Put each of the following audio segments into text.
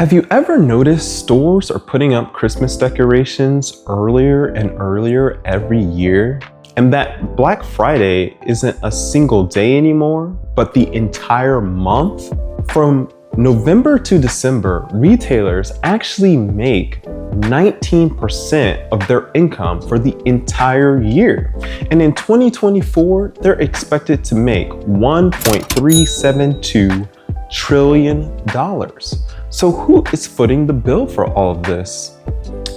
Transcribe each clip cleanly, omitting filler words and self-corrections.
Have you ever noticed stores are putting up Christmas decorations earlier and earlier every year? And that Black Friday isn't a single day anymore, but the entire month? From November to December, retailers actually make 19% of their income for the entire year. And in 2024, they're expected to make $1.372 trillion. So who is footing the bill for all of this?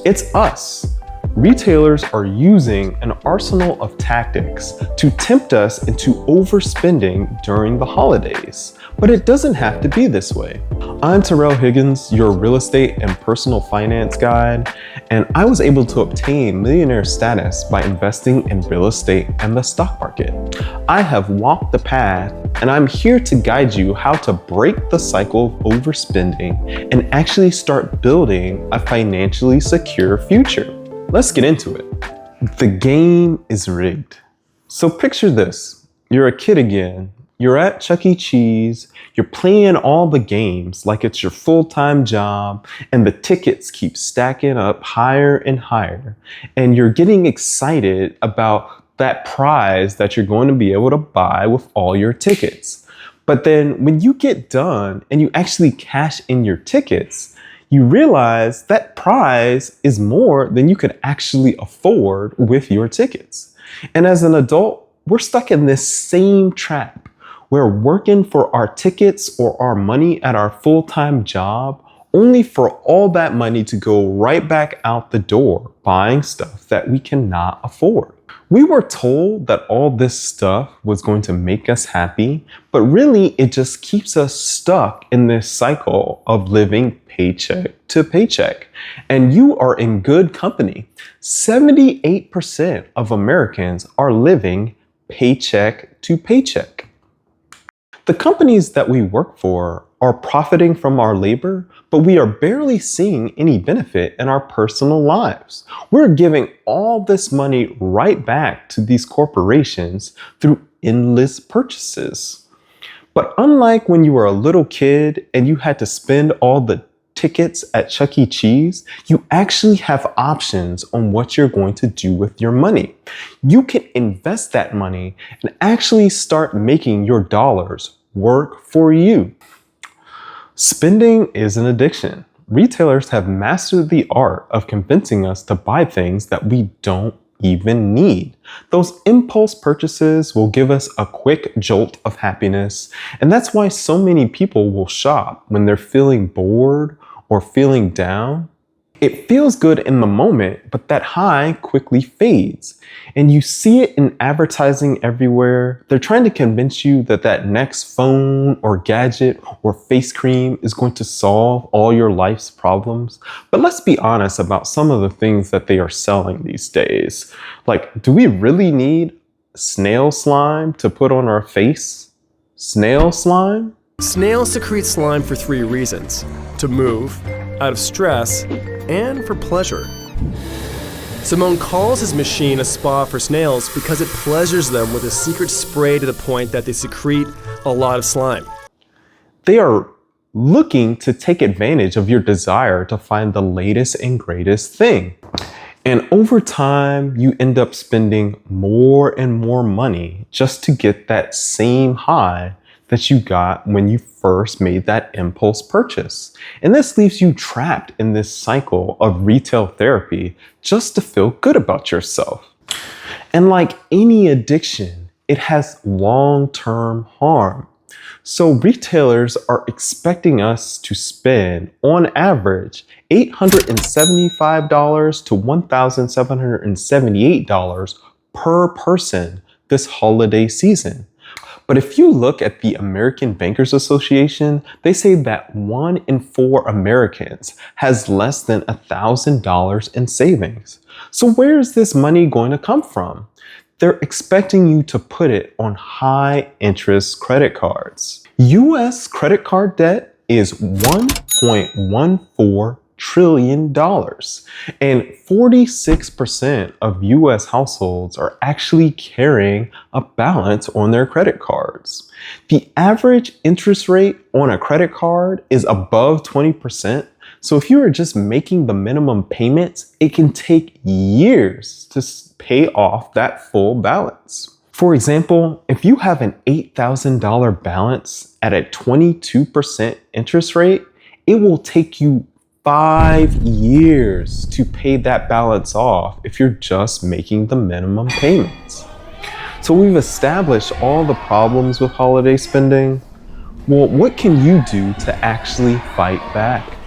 It's us. Retailers are using an arsenal of tactics to tempt us into overspending during the holidays. But it doesn't have to be this way. I'm Terrell Higgins, your real estate and personal finance guide, and I was able to obtain millionaire status by investing in real estate and the stock market. I have walked the path, and I'm here to guide you how to break the cycle of overspending and actually start building a financially secure future. Let's get into it. The game is rigged. So picture this. You're a kid again. You're at Chuck E. Cheese. You're playing all the games like it's your full-time job, and the tickets keep stacking up higher and higher. And you're getting excited about that prize that you're going to be able to buy with all your tickets. But then when you get done and you actually cash in your tickets, you realize that prize is more than you could actually afford with your tickets. And as an adult, we're stuck in this same trap. We're working for our tickets or our money at our full-time job, only for all that money to go right back out the door buying stuff that we cannot afford. We were told that all this stuff was going to make us happy, but really it just keeps us stuck in this cycle of living paycheck to paycheck. And you are in good company. 78% of Americans are living paycheck to paycheck. The companies that we work for are profiting from our labor, but we are barely seeing any benefit in our personal lives. We're giving all this money right back to these corporations through endless purchases. But unlike when you were a little kid and you had to spend all the tickets at Chuck E. Cheese, you actually have options on what you're going to do with your money. You can invest that money and actually start making your dollars work for you. Spending is an addiction. Retailers have mastered the art of convincing us to buy things that we don't even need. Those impulse purchases will give us a quick jolt of happiness, and that's why so many people will shop when they're feeling bored or feeling down. It feels good in the moment, but that high quickly fades. And you see it in advertising everywhere. They're trying to convince you that that next phone or gadget or face cream is going to solve all your life's problems. But let's be honest about some of the things that they are selling these days. Like, do we really need snail slime to put on our face? Snail slime? Snails secrete slime for 3 reasons: to move, out of stress, and for pleasure. Simone calls his machine a spa for snails because it pleasures them with a secret spray to the point that they secrete a lot of slime. They are looking to take advantage of your desire to find the latest and greatest thing. And over time, you end up spending more and more money just to get that same high that you got when you first made that impulse purchase. And this leaves you trapped in this cycle of retail therapy just to feel good about yourself. And like any addiction, it has long-term harm. So retailers are expecting us to spend, on average, $875 to $1,778 per person this holiday season. But if you look at the American Bankers Association, they say that 1 in 4 Americans has less than $1,000 in savings. So where is this money going to come from? They're expecting you to put it on high interest credit cards. US credit card debt is $1.14 trillion. And 46% of US households are actually carrying a balance on their credit cards. The average interest rate on a credit card is above 20%. So if you are just making the minimum payments, it can take years to pay off that full balance. For example, if you have an $8,000 balance at a 22% interest rate, it will take you 5 years to pay that balance off if you're just making the minimum payments. So we've established all the problems with holiday spending. Well, what can you do to actually fight back?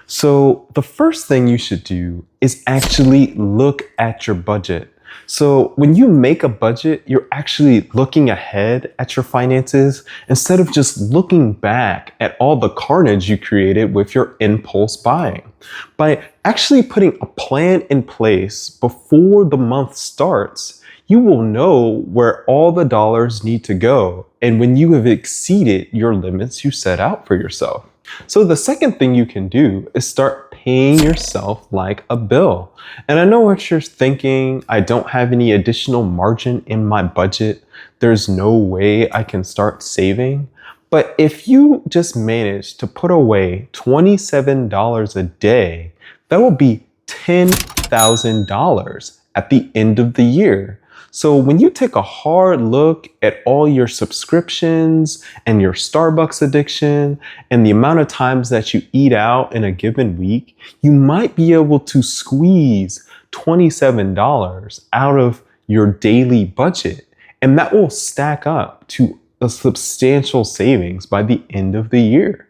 So the first thing you should do is actually look at your budget. So when you make a budget, you're actually looking ahead at your finances instead of just looking back at all the carnage you created with your impulse buying. By actually putting a plan in place before the month starts, you will know where all the dollars need to go and when you have exceeded your limits you set out for yourself. So the second thing you can do is start paying yourself like a bill. And I know what you're thinking. I don't have any additional margin in my budget. There's no way I can start saving. But if you just manage to put away $27 a day, that will be $10,000 at the end of the year. So when you take a hard look at all your subscriptions and your Starbucks addiction and the amount of times that you eat out in a given week, you might be able to squeeze $27 out of your daily budget. And that will stack up to a substantial savings by the end of the year.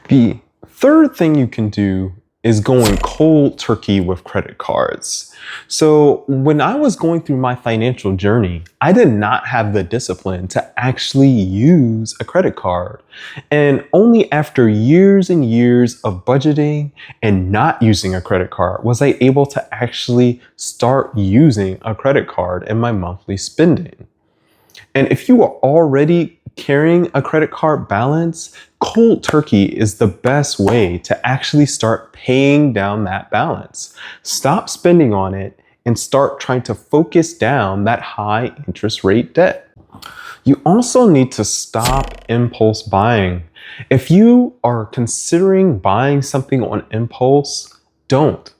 The third thing you can do is going cold turkey with credit cards. So when I was going through my financial journey, I did not have the discipline to actually use a credit card. And only after years and years of budgeting and not using a credit card was I able to actually start using a credit card in my monthly spending. And if you are already carrying a credit card balance, cold turkey is the best way to actually start paying down that balance. Stop spending on it and start trying to focus down that high interest rate debt. You also need to stop impulse buying. If you are considering buying something on impulse, don't.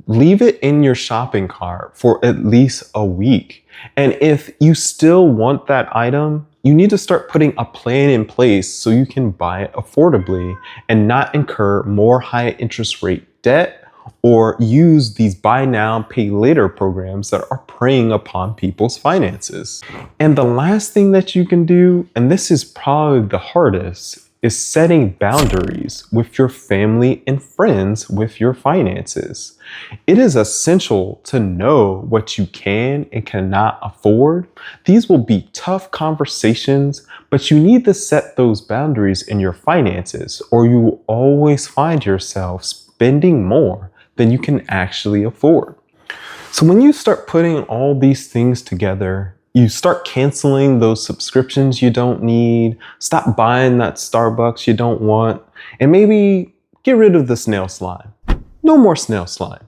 Leave it in your shopping cart for at least a week. And if you still want that item, you need to start putting a plan in place so you can buy it affordably and not incur more high interest rate debt or use these buy now, pay later programs that are preying upon people's finances. And the last thing that you can do, and this is probably the hardest, is setting boundaries with your family and friends with your finances. It is essential to know what you can and cannot afford. These will be tough conversations, but you need to set those boundaries in your finances, or you will always find yourself spending more than you can actually afford. So when you start putting all these things together, you start canceling those subscriptions you don't need, stop buying that Starbucks you don't want, and maybe get rid of the snail slime. No more snail slime.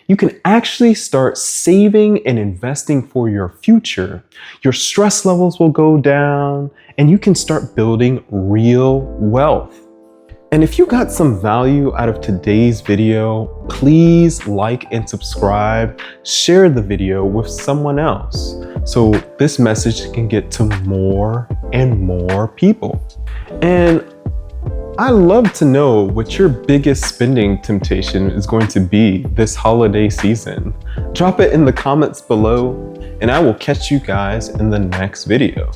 You can actually start saving and investing for your future. Your stress levels will go down, and you can start building real wealth. And if you got some value out of today's video, please like and subscribe, share the video with someone else so this message can get to more and more people. And I love to know what your biggest spending temptation is going to be this holiday season. Drop it in the comments below, and I will catch you guys in the next video.